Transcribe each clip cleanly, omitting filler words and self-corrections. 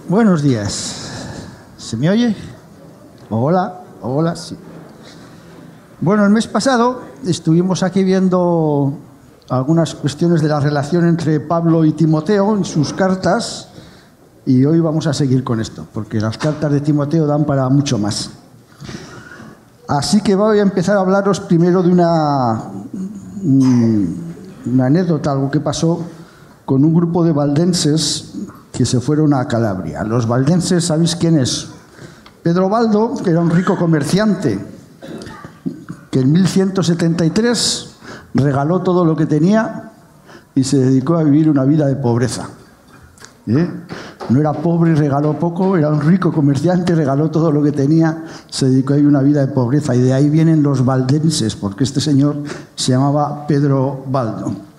Buenos días. ¿Se me oye? Hola, hola, sí. Bueno, el mes pasado estuvimos aquí viendo algunas cuestiones de la relación entre Pablo y Timoteo en sus cartas y hoy vamos a seguir con esto, porque las cartas de Timoteo dan para mucho más. Así que voy a empezar a hablaros primero de una anécdota, algo que pasó con un grupo de valdenses que se fueron a Calabria. Los valdenses, ¿sabéis quién es? Pedro Baldo, que era un rico comerciante, que en 1173 regaló todo lo que tenía y se dedicó a vivir una vida de pobreza. No era pobre y regaló poco, era un rico comerciante, regaló todo lo que tenía, se dedicó a vivir una vida de pobreza. Y de ahí vienen los valdenses, porque este señor se llamaba Pedro Baldo.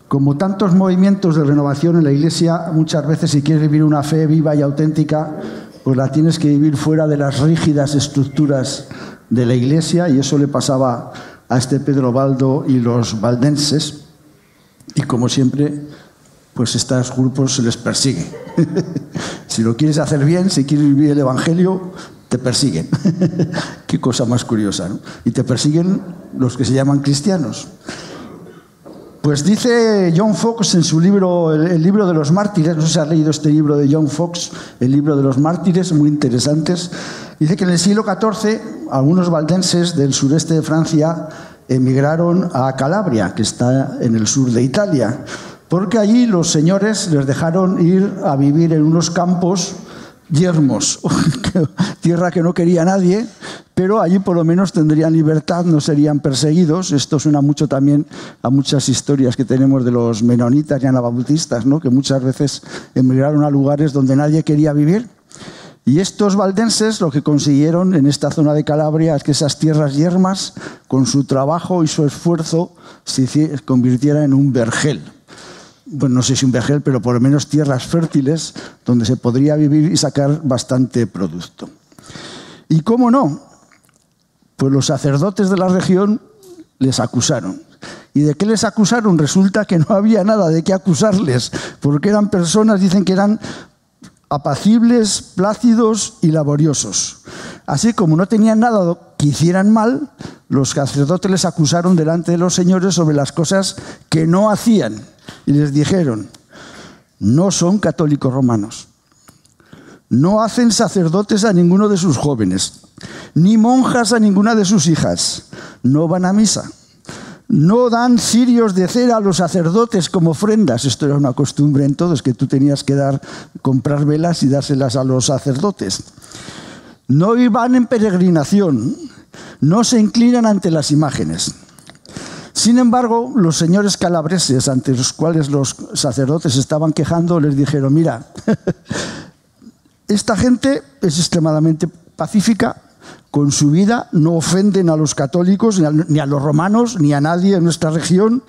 Como tantos movimientos de renovación en la Iglesia, muchas veces si quieres vivir una fe viva y auténtica, pues la tienes que vivir fuera de las rígidas estructuras de la Iglesia, y eso le pasaba a este Pedro Baldo y los valdenses. Y como siempre, pues estos grupos se les persigue. Si lo quieres hacer bien, si quieres vivir el Evangelio, te persiguen. Qué cosa más curiosa, ¿no? Y te persiguen los que se llaman cristianos. Pues dice John Fox en su libro, el libro de los mártires, no sé si has leído este libro de John Fox, el libro de los mártires, muy interesantes. Dice que en el siglo XIV algunos valdenses del sureste de Francia emigraron a Calabria, que está en el sur de Italia, porque allí los señores les dejaron ir a vivir en unos campos yermos, tierra que no quería nadie, pero allí por lo menos tendrían libertad, no serían perseguidos. Esto suena mucho también a muchas historias que tenemos de los menonitas y anabautistas, ¿no? Que muchas veces emigraron a lugares donde nadie quería vivir. Y estos valdenses lo que consiguieron en esta zona de Calabria es que esas tierras yermas, con su trabajo y su esfuerzo, se convirtieran en un vergel. Bueno, no sé si un vergel, pero por lo menos tierras fértiles donde se podría vivir y sacar bastante producto. ¿Y cómo no? Pues los sacerdotes de la región les acusaron. ¿Y de qué les acusaron? Resulta que no había nada de qué acusarles, porque eran personas, dicen que eran apacibles, plácidos y laboriosos. Así como no tenían nada que hicieran mal, los sacerdotes les acusaron delante de los señores sobre las cosas que no hacían. Y les dijeron: no son católicos romanos, no hacen sacerdotes a ninguno de sus jóvenes, ni monjas a ninguna de sus hijas, no van a misa, no dan cirios de cera a los sacerdotes como ofrendas. Esto era una costumbre en todos, que tú tenías que comprar velas y dárselas a los sacerdotes. No iban en peregrinación, no se inclinan ante las imágenes. Sin embargo, los señores calabreses, ante los cuales los sacerdotes estaban quejando, les dijeron: mira, esta gente es extremadamente pacífica, con su vida no ofenden a los católicos, ni a los romanos, ni a nadie en nuestra región,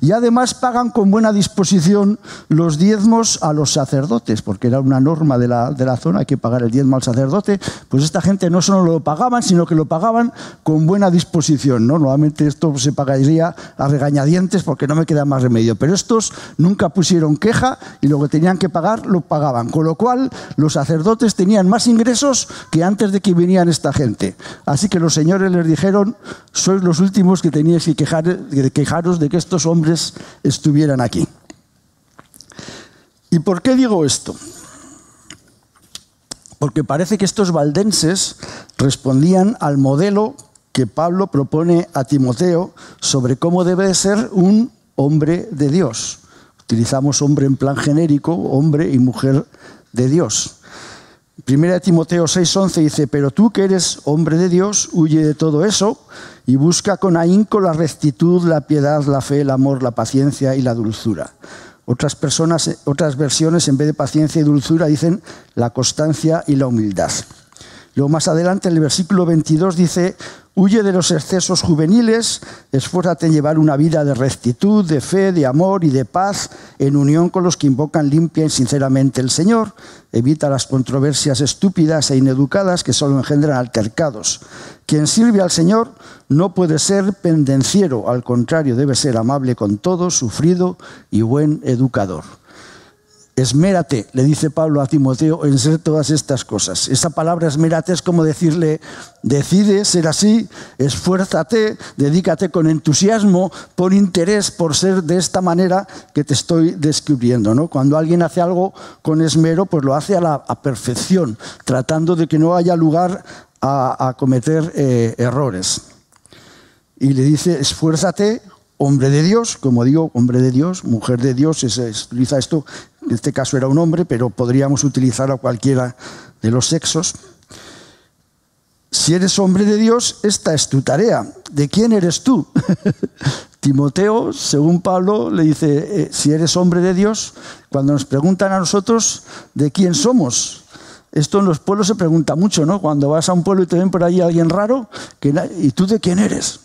y además pagan con buena disposición los diezmos a los sacerdotes, porque era una norma de la zona, hay que pagar el diezmo al sacerdote. Pues esta gente no solo lo pagaban, sino que lo pagaban con buena disposición, ¿no? Normalmente esto se pagaría a regañadientes porque no me queda más remedio, pero estos nunca pusieron queja y lo que tenían que pagar lo pagaban, con lo cual los sacerdotes tenían más ingresos que antes de que vinieran esta gente. Así que los señores les dijeron: sois los últimos que teníais que quejaros de que estos hombres estuvieran aquí. ¿Y por qué digo esto? Porque parece que estos valdenses respondían al modelo que Pablo propone a Timoteo sobre cómo debe de ser un hombre de Dios. Utilizamos hombre en plan genérico, hombre y mujer de Dios. 1 Timoteo 6:11 dice: pero tú que eres hombre de Dios, huye de todo eso y busca con ahínco la rectitud, la piedad, la fe, el amor, la paciencia y la dulzura. Otras versiones, en vez de paciencia y dulzura, dicen la constancia y la humildad. Luego más adelante, en el versículo 22 dice: huye de los excesos juveniles, esfuérzate en llevar una vida de rectitud, de fe, de amor y de paz, en unión con los que invocan limpia y sinceramente el Señor. Evita las controversias estúpidas e ineducadas que solo engendran altercados. Quien sirve al Señor no puede ser pendenciero, al contrario, debe ser amable con todos, sufrido y buen educador. Esmérate, le dice Pablo a Timoteo, en ser todas estas cosas. Esa palabra esmérate es como decirle, decide ser así, esfuérzate, dedícate con entusiasmo, pon interés por ser de esta manera que te estoy describiendo, ¿no? Cuando alguien hace algo con esmero, pues lo hace a perfección, tratando de que no haya lugar a cometer errores. Y le dice, esfuérzate, hombre de Dios, como digo, hombre de Dios, mujer de Dios, se utiliza esto. En este caso era un hombre, pero podríamos utilizar a cualquiera de los sexos. Si eres hombre de Dios, esta es tu tarea. ¿De quién eres tú? Timoteo, según Pablo, le dice, si eres hombre de Dios, cuando nos preguntan a nosotros de quién somos. Esto en los pueblos se pregunta mucho, ¿no? Cuando vas a un pueblo y te ven por ahí alguien raro, ¿y tú de quién eres?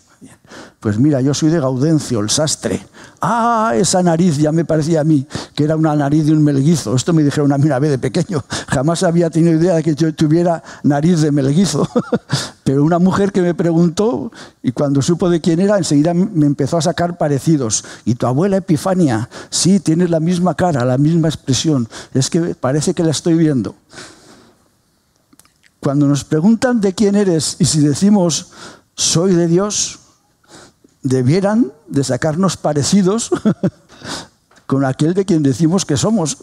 Pues mira, yo soy de Gaudencio, el sastre. Ah, esa nariz ya me parecía a mí que era una nariz de un melguizo. Esto me dijeron a mí una vez de pequeño. Jamás había tenido idea de que yo tuviera nariz de melguizo. Pero una mujer que me preguntó, y cuando supo de quién era, enseguida me empezó a sacar parecidos. ¿Y tu abuela Epifania? Sí, tienes la misma cara, la misma expresión. Es que parece que la estoy viendo. Cuando nos preguntan de quién eres y si decimos soy de Dios, debieran de sacarnos parecidos con aquel de quien decimos que somos.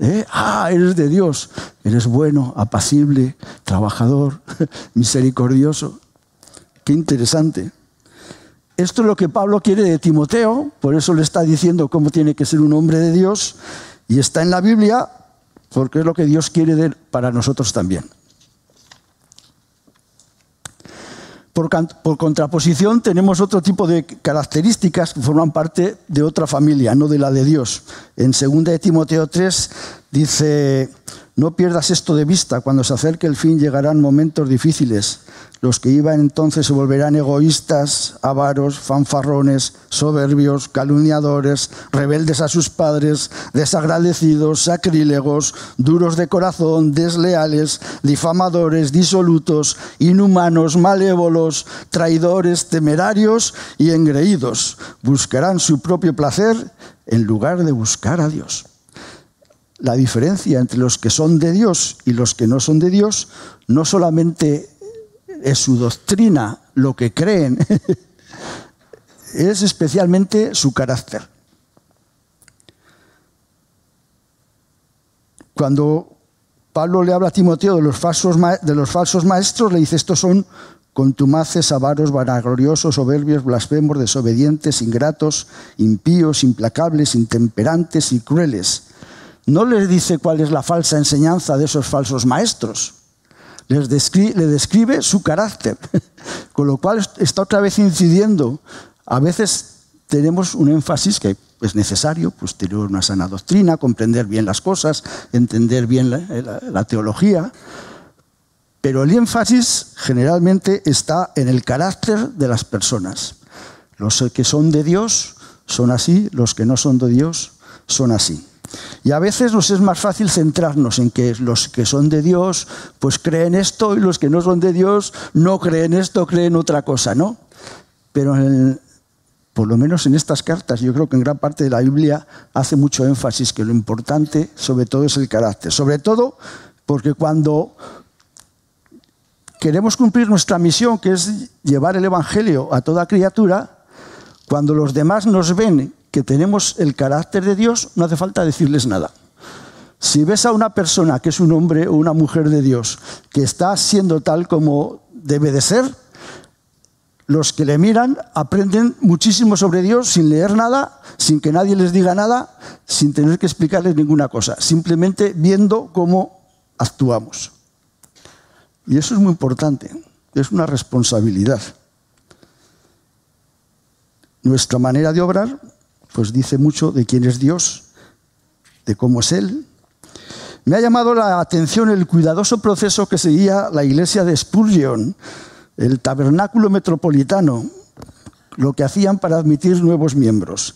Eres de Dios, eres bueno, apacible, trabajador, misericordioso. Qué interesante. Esto es lo que Pablo quiere de Timoteo, por eso le está diciendo cómo tiene que ser un hombre de Dios, y está en la Biblia porque es lo que Dios quiere para nosotros también. Por contraposición, tenemos otro tipo de características que forman parte de otra familia, no de la de Dios. En 2 de Timoteo 3 dice, no pierdas esto de vista, cuando se acerque el fin llegarán momentos difíciles. Los que iban entonces se volverán egoístas, avaros, fanfarrones, soberbios, calumniadores, rebeldes a sus padres, desagradecidos, sacrílegos, duros de corazón, desleales, difamadores, disolutos, inhumanos, malévolos, traidores, temerarios y engreídos. Buscarán su propio placer en lugar de buscar a Dios. La diferencia entre los que son de Dios y los que no son de Dios no solamente es su doctrina, lo que creen, es especialmente su carácter. Cuando Pablo le habla a Timoteo de los falsos maestros, le dice, estos son contumaces, avaros, vanagloriosos, soberbios, blasfemos, desobedientes, ingratos, impíos, implacables, intemperantes y crueles. No les dice cuál es la falsa enseñanza de esos falsos maestros. Le describe su carácter, con lo cual está otra vez incidiendo. A veces tenemos un énfasis que es necesario, pues tener una sana doctrina, comprender bien las cosas, entender bien la teología, pero el énfasis generalmente está en el carácter de las personas. Los que son de Dios son así, los que no son de Dios son así. Y a veces nos es más fácil centrarnos en que los que son de Dios pues creen esto y los que no son de Dios no creen esto, creen otra cosa, ¿no? Pero por lo menos en estas cartas, yo creo que en gran parte de la Biblia hace mucho énfasis que lo importante sobre todo es el carácter. Sobre todo porque cuando queremos cumplir nuestra misión, que es llevar el Evangelio a toda criatura, cuando los demás nos ven que tenemos el carácter de Dios, no hace falta decirles nada. Si ves a una persona que es un hombre o una mujer de Dios, que está siendo tal como debe de ser, los que le miran aprenden muchísimo sobre Dios sin leer nada, sin que nadie les diga nada, sin tener que explicarles ninguna cosa, simplemente viendo cómo actuamos. Y eso es muy importante, es una responsabilidad. Nuestra manera de obrar pues dice mucho de quién es Dios, de cómo es Él. Me ha llamado la atención el cuidadoso proceso que seguía la iglesia de Spurgeon, el tabernáculo metropolitano, lo que hacían para admitir nuevos miembros.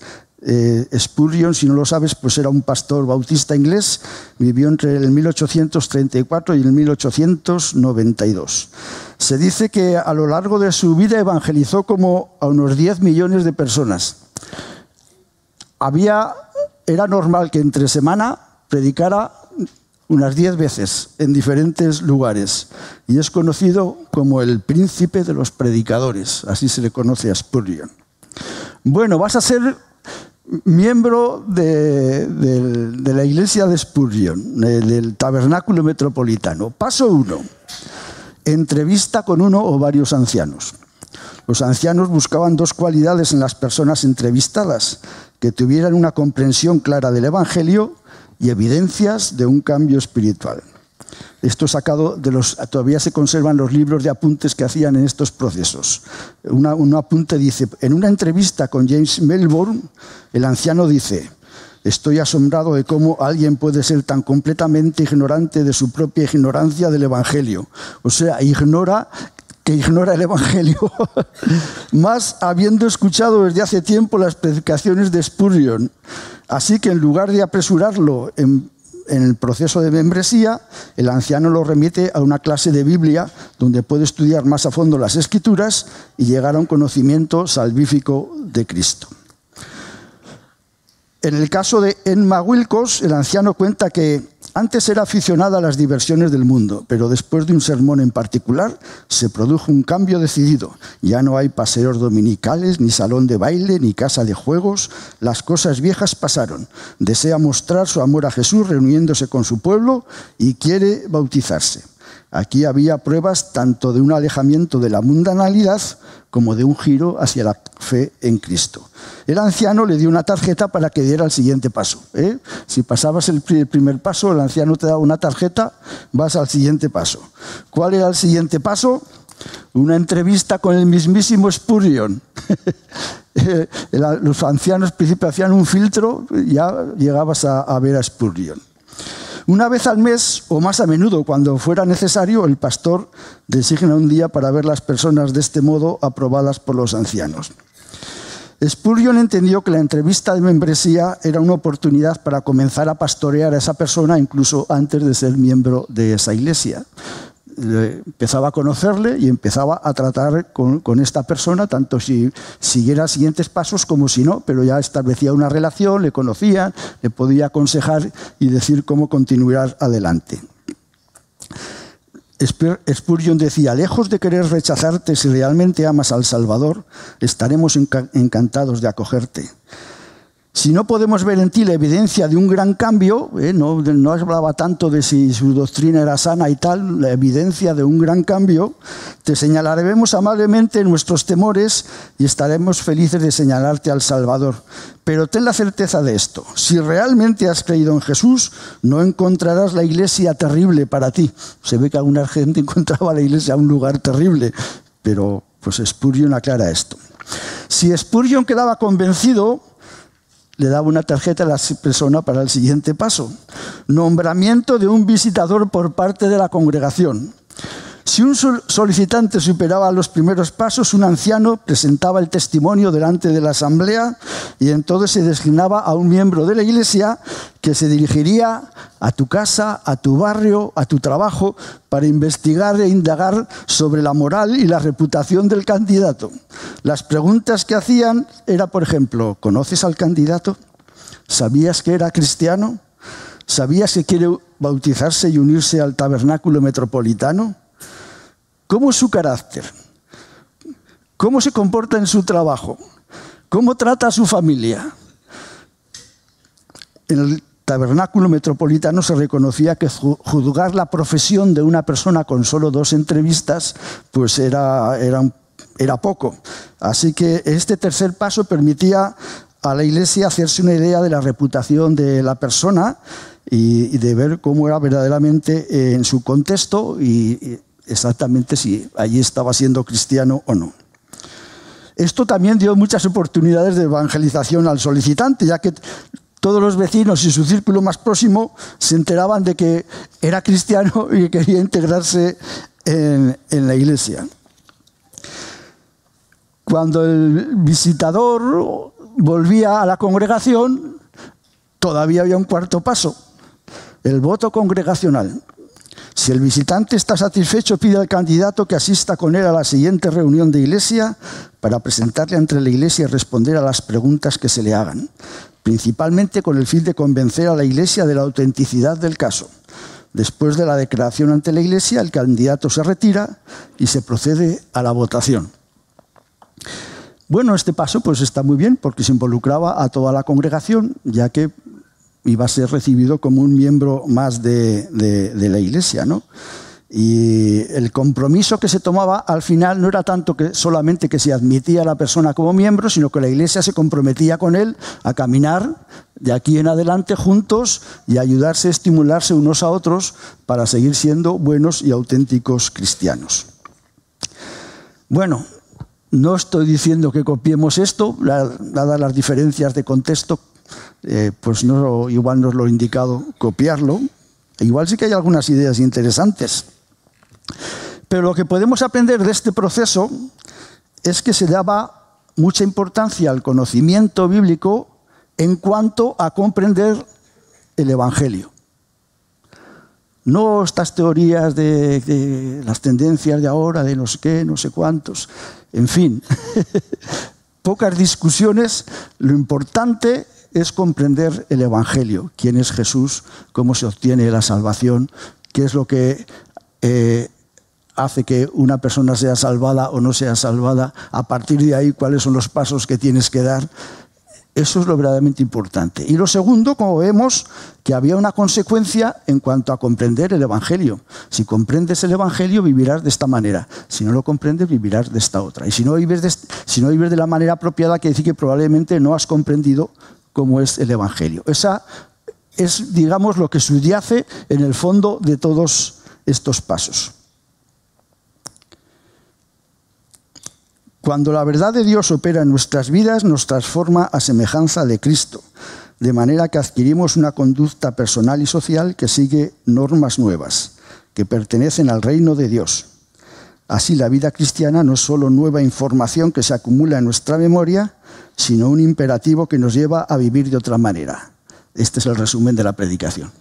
Spurgeon, si no lo sabes, pues era un pastor bautista inglés, vivió entre el 1834 y el 1892. Se dice que a lo largo de su vida evangelizó como a unos 10 millones de personas. Era normal que entre semana predicara unas 10 veces en diferentes lugares y es conocido como el príncipe de los predicadores, así se le conoce a Spurgeon. Bueno, vas a ser miembro de la iglesia de Spurgeon, del Tabernáculo Metropolitano. Paso 1. Entrevista con uno o varios ancianos. Los ancianos buscaban 2 cualidades en las personas entrevistadas: que tuvieran una comprensión clara del Evangelio y evidencias de un cambio espiritual. Esto sacado de todavía se conservan los libros de apuntes que hacían en estos procesos. Un apunte dice: en una entrevista con James Melbourne, el anciano dice: estoy asombrado de cómo alguien puede ser tan completamente ignorante de su propia ignorancia del Evangelio. O sea, ignora el Evangelio, más habiendo escuchado desde hace tiempo las predicaciones de Spurgeon. Así que en lugar de apresurarlo en el proceso de membresía, el anciano lo remite a una clase de Biblia donde puede estudiar más a fondo las Escrituras y llegar a un conocimiento salvífico de Cristo. En el caso de Emma Wilcox, el anciano cuenta que antes era aficionada a las diversiones del mundo, pero después de un sermón en particular se produjo un cambio decidido. Ya no hay paseos dominicales, ni salón de baile, ni casa de juegos. Las cosas viejas pasaron. Desea mostrar su amor a Jesús reuniéndose con su pueblo y quiere bautizarse. Aquí había pruebas tanto de un alejamiento de la mundanalidad como de un giro hacia la fe en Cristo. El anciano le dio una tarjeta para que diera el siguiente paso. Si pasabas el primer paso, el anciano te daba una tarjeta, vas al siguiente paso. ¿Cuál era el siguiente paso? Una entrevista con el mismísimo Spurgeon. Los ancianos al principio hacían un filtro y ya llegabas a ver a Spurgeon. Una vez al mes, o más a menudo, cuando fuera necesario, el pastor designa un día para ver las personas de este modo aprobadas por los ancianos. Spurgeon entendió que la entrevista de membresía era una oportunidad para comenzar a pastorear a esa persona incluso antes de ser miembro de esa iglesia. Empezaba a conocerle y empezaba a tratar con esta persona, tanto si siguiera siguientes pasos como si no, pero ya establecía una relación, le conocía, le podía aconsejar y decir cómo continuar adelante. Spurgeon decía: lejos de querer rechazarte, si realmente amas al Salvador, estaremos encantados de acogerte. Si no podemos ver en ti la evidencia de un gran cambio, no hablaba tanto de si su doctrina era sana y tal, la evidencia de un gran cambio, te señalaremos amablemente nuestros temores y estaremos felices de señalarte al Salvador. Pero ten la certeza de esto: si realmente has creído en Jesús, no encontrarás la iglesia terrible para ti. Se ve que alguna gente encontraba la iglesia un lugar terrible, pero pues Spurgeon aclara esto. Si Spurgeon quedaba convencido, le daba una tarjeta a la persona para el siguiente paso: nombramiento de un visitador por parte de la congregación. Si un solicitante superaba los primeros pasos, un anciano presentaba el testimonio delante de la asamblea y entonces se designaba a un miembro de la iglesia que se dirigiría a tu casa, a tu barrio, a tu trabajo, para investigar e indagar sobre la moral y la reputación del candidato. Las preguntas que hacían era, por ejemplo: ¿conoces al candidato? ¿Sabías que era cristiano? ¿Sabías que quiere bautizarse y unirse al Tabernáculo Metropolitano? ¿Cómo es su carácter? ¿Cómo se comporta en su trabajo? ¿Cómo trata a su familia? En el Tabernáculo Metropolitano se reconocía que juzgar la profesión de una persona con solo 2 entrevistas pues era poco. Así que este tercer paso permitía a la iglesia hacerse una idea de la reputación de la persona y de ver cómo era verdaderamente en su contexto y exactamente si allí estaba siendo cristiano o no. Esto también dio muchas oportunidades de evangelización al solicitante, ya que todos los vecinos y su círculo más próximo se enteraban de que era cristiano y que quería integrarse en la iglesia. Cuando el visitador volvía a la congregación, todavía había un cuarto paso: el voto congregacional. Si el visitante está satisfecho, pide al candidato que asista con él a la siguiente reunión de iglesia para presentarle ante la iglesia y responder a las preguntas que se le hagan, principalmente con el fin de convencer a la iglesia de la autenticidad del caso. Después de la declaración ante la iglesia, el candidato se retira y se procede a la votación. Bueno, este paso pues está muy bien porque se involucraba a toda la congregación, ya que iba a ser recibido como un miembro más de la iglesia, ¿no? Y el compromiso que se tomaba al final no era tanto que solamente que se admitía a la persona como miembro, sino que la iglesia se comprometía con él a caminar de aquí en adelante juntos y a ayudarse, estimularse unos a otros para seguir siendo buenos y auténticos cristianos. Bueno, no estoy diciendo que copiemos esto, dadas las diferencias de contexto, pues no, igual no es lo indicado copiarlo. Igual sí que hay algunas ideas interesantes. Pero lo que podemos aprender de este proceso es que se daba mucha importancia al conocimiento bíblico en cuanto a comprender el Evangelio. No estas teorías de las tendencias de ahora, de no sé qué, no sé cuántos. En fin, pocas discusiones. Lo importante es comprender el Evangelio. ¿Quién es Jesús? ¿Cómo se obtiene la salvación? ¿Qué es lo que hace que una persona sea salvada o no sea salvada? A partir de ahí, ¿cuáles son los pasos que tienes que dar? Eso es lo verdaderamente importante. Y lo segundo, como vemos, que había una consecuencia en cuanto a comprender el Evangelio. Si comprendes el Evangelio, vivirás de esta manera. Si no lo comprendes, vivirás de esta otra. Y si no vives de la manera apropiada, quiere decir que probablemente no has comprendido cómo es el Evangelio. Esa es, digamos, lo que subyace en el fondo de todos estos pasos. Cuando la verdad de Dios opera en nuestras vidas, nos transforma a semejanza de Cristo, de manera que adquirimos una conducta personal y social que sigue normas nuevas, que pertenecen al reino de Dios. Así, la vida cristiana no es solo nueva información que se acumula en nuestra memoria, sino un imperativo que nos lleva a vivir de otra manera. Este es el resumen de la predicación.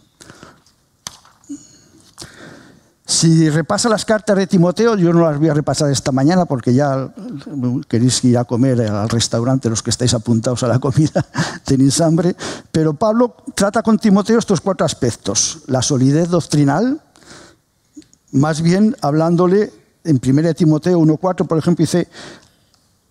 Si repasa las cartas de Timoteo, yo no las voy a repasar esta mañana porque ya queréis ir a comer al restaurante, los que estáis apuntados a la comida, tenéis hambre, pero Pablo trata con Timoteo estos 4 aspectos. La solidez doctrinal, más bien hablándole en 1 Timoteo 1:4, por ejemplo, dice,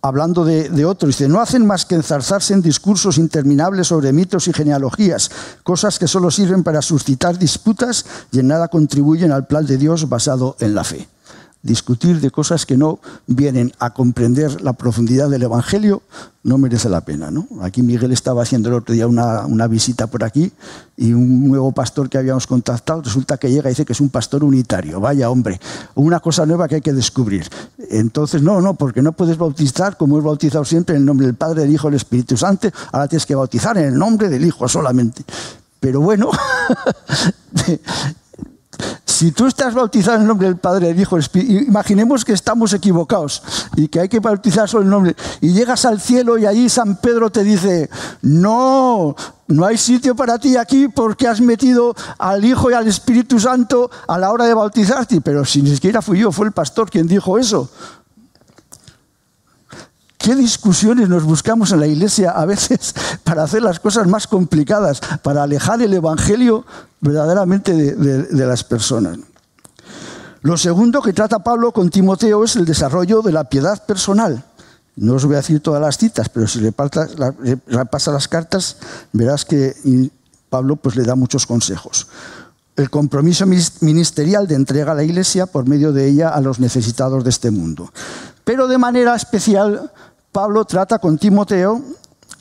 hablando de otro, dice, no hacen más que enzarzarse en discursos interminables sobre mitos y genealogías, cosas que solo sirven para suscitar disputas y en nada contribuyen al plan de Dios basado en la fe. Discutir de cosas que no vienen a comprender la profundidad del Evangelio no merece la pena, ¿no? Aquí Miguel estaba haciendo el otro día una visita por aquí y un nuevo pastor que habíamos contactado resulta que llega y dice que es un pastor unitario. Vaya hombre, una cosa nueva que hay que descubrir. Entonces, no, porque no puedes bautizar como es bautizado siempre en el nombre del Padre, del Hijo y del Espíritu Santo. Ahora tienes que bautizar en el nombre del Hijo solamente. Pero bueno... Si tú estás bautizado en el nombre del Padre, del Hijo, del Espíritu, imaginemos que estamos equivocados y que hay que bautizar solo el nombre, y llegas al cielo y allí San Pedro te dice, no hay sitio para ti aquí porque has metido al Hijo y al Espíritu Santo a la hora de bautizarte. Pero si ni siquiera fui yo, fue el pastor quien dijo eso. ¿Qué discusiones nos buscamos en la iglesia a veces para hacer las cosas más complicadas, para alejar el Evangelio verdaderamente de las personas? Lo segundo que trata Pablo con Timoteo es el desarrollo de la piedad personal. No os voy a decir todas las citas, pero si repasa las cartas, verás que Pablo pues, le da muchos consejos. El compromiso ministerial de entrega a la iglesia por medio de ella a los necesitados de este mundo. Pero de manera especial, Pablo trata con Timoteo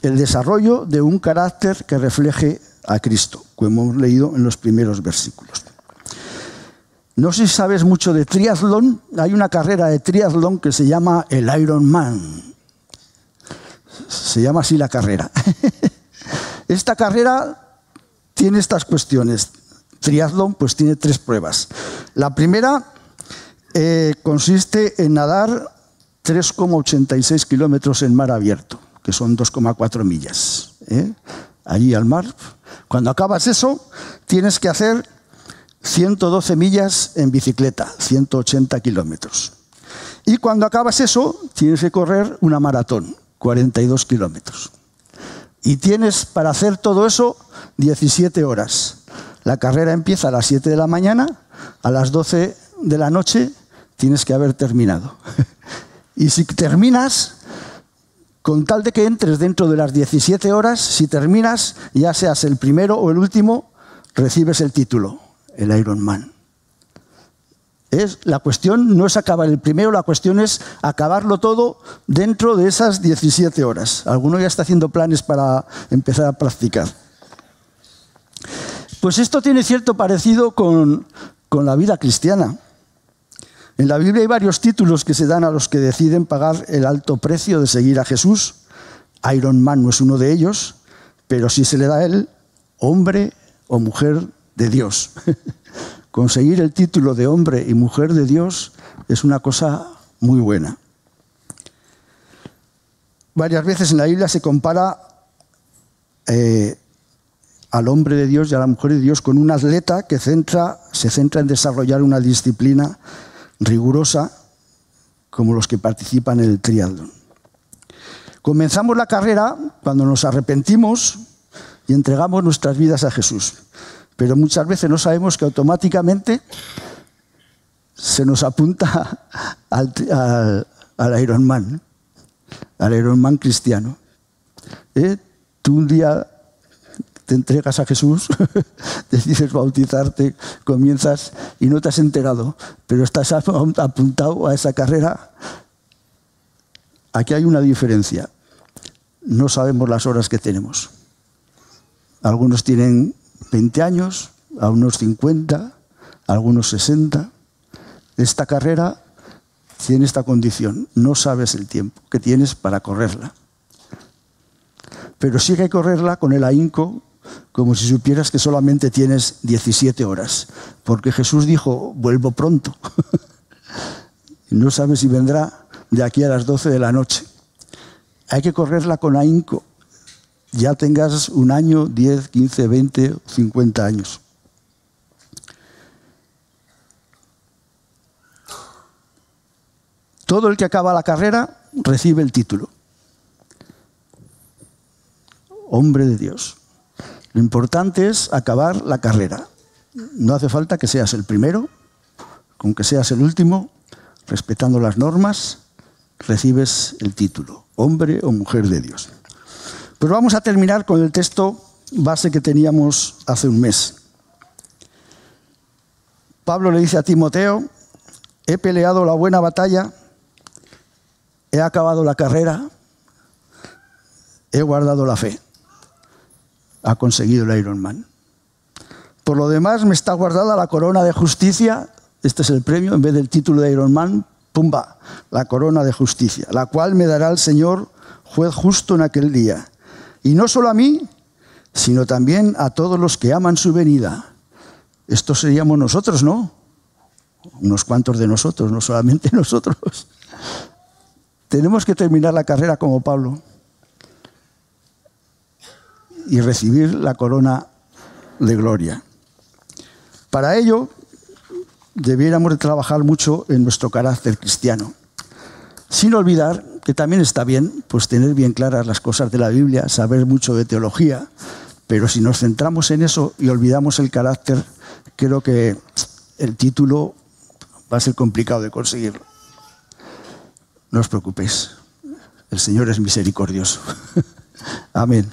el desarrollo de un carácter que refleje a Cristo, como hemos leído en los primeros versículos. No sé si sabes mucho de triatlón. Hay una carrera de triatlón que se llama el Ironman. Se llama así la carrera. Esta carrera tiene estas cuestiones. Triatlón pues tiene 3 pruebas. La primera consiste en nadar 3,86 kilómetros en mar abierto, que son 2,4 millas. Allí al mar. Cuando acabas eso, tienes que hacer 112 millas en bicicleta, 180 kilómetros. Y cuando acabas eso, tienes que correr una maratón, 42 kilómetros. Y tienes para hacer todo eso 17 horas. La carrera empieza a las 7 de la mañana, a las 12 de la noche tienes que haber terminado. Y si terminas, con tal de que entres dentro de las 17 horas, si terminas, ya seas el primero o el último, recibes el título, el Ironman. La cuestión no es acabar el primero, la cuestión es acabarlo todo dentro de esas 17 horas. Alguno ya está haciendo planes para empezar a practicar. Pues esto tiene cierto parecido con la vida cristiana. En la Biblia hay varios títulos que se dan a los que deciden pagar el alto precio de seguir a Jesús. Ironman no es uno de ellos, pero sí se le da a él hombre o mujer de Dios. Conseguir el título de hombre y mujer de Dios es una cosa muy buena. Varias veces en la Biblia se compara al hombre de Dios y a la mujer de Dios con un atleta que se centra en desarrollar una disciplina rigurosa como los que participan en el triatlón. Comenzamos la carrera cuando nos arrepentimos y entregamos nuestras vidas a Jesús, pero muchas veces no sabemos que automáticamente se nos apunta al Ironman, al Ironman cristiano. Tú un día te entregas a Jesús, decides bautizarte, comienzas y no te has enterado, pero estás apuntado a esa carrera. Aquí hay una diferencia. No sabemos las horas que tenemos. Algunos tienen 20 años, algunos 50, algunos 60. Esta carrera tiene esta condición. No sabes el tiempo que tienes para correrla. Pero sí que hay que correrla con el ahínco, como si supieras que solamente tienes 17 horas. Porque Jesús dijo, vuelvo pronto. No sabes si vendrá de aquí a las 12 de la noche. Hay que correrla con ahínco. Ya tengas un año, 10, 15, 20, 50 años. Todo el que acaba la carrera recibe el título. Hombre de Dios. Lo importante es acabar la carrera. No hace falta que seas el primero, con que seas el último, respetando las normas, recibes el título, hombre o mujer de Dios. Pues vamos a terminar con el texto base que teníamos hace un mes. Pablo le dice a Timoteo, he peleado la buena batalla, he acabado la carrera, he guardado la fe. Ha conseguido el Ironman. Por lo demás, me está guardada la corona de justicia. Este es el premio, en vez del título de Ironman, ¡pumba!, la corona de justicia, la cual me dará el Señor, juez justo en aquel día. Y no solo a mí, sino también a todos los que aman su venida. Estos seríamos nosotros, ¿no? Unos cuantos de nosotros, no solamente nosotros. Tenemos que terminar la carrera como Pablo y recibir la corona de gloria. Para ello, debiéramos de trabajar mucho en nuestro carácter cristiano, sin olvidar que también está bien pues tener bien claras las cosas de la Biblia, saber mucho de teología, pero si nos centramos en eso y olvidamos el carácter, creo que el título va a ser complicado de conseguirlo. No os preocupéis, el Señor es misericordioso. Amén.